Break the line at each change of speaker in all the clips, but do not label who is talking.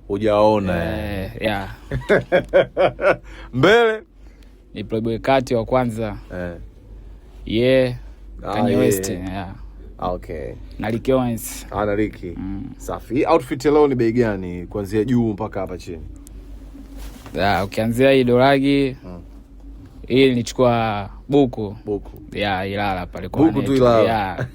Hujaona
yeah.
Mbele
ni Playboy Kati wa kwanza. Kanye West. Yeah.
Okay.
Na Ricky Owens.
Na Ricky. Safi. Outfit leo ni bei gani kuanzia juu mpaka hapa chini?
Ukianzia hii doragi hii nilichukua buku. Ilala pale kwa
buku tu Ilala.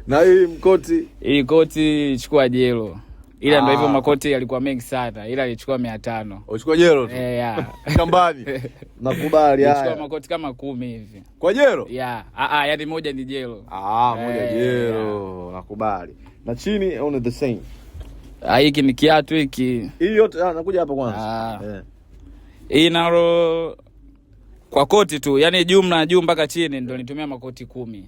Na hii mkoti?
Hii koti chukua jelo. Ila ndio hivyo makoti yalikuwa mengi sana. Ila nilichukua 500.
Uchukua jelo tu? Kambani. Nakubali haya.
Nilichukua makoti kama 10 hivi.
Kwa jelo?
Yani moja ni jelo.
Moja jelo. Nakubali. Na chini on the same.
Hiki ni kiatu hiki.
Hii yote nakuja hapa kwanza.
Hii nalo kwa koti tu, yani jumla juu mpaka chini ndio nitumia makoti 10.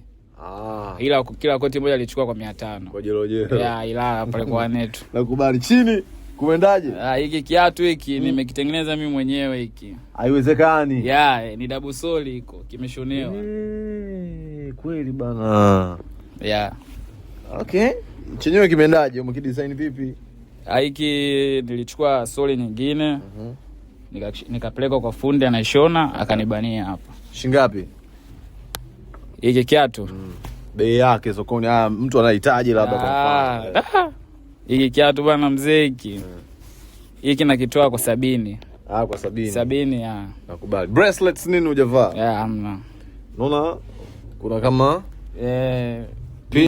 Ila kila koti moja alichukua kwa 500.
Kwa jelo.
Ilala pale kwa netu.
Nakubali. Chini kumendaje?
Hiki kiatu hiki nimekitengeneza mimi mwenyewe hiki.
Haiwezekani.
Ni double sole hiko, kimeshonewa.
Kweli bana. Okay. Chenyewe kimendaje? Umekidesign vipi?
Hiki nilichukua sole nyingine. Nikapeleka kwa fundi anaishona akanibania hapa.
Shingapi?
Hiki kiatu.
Bei yake sokoni mtu anahitaji labda kwa mfano.
Hiki kiatu bwana mzee hiki. Hiki nakitoa kwa 70.
Kwa 70.
70
Nakubali. Bracelets nini hujavaa?
Hamna.
Unaona kuna kama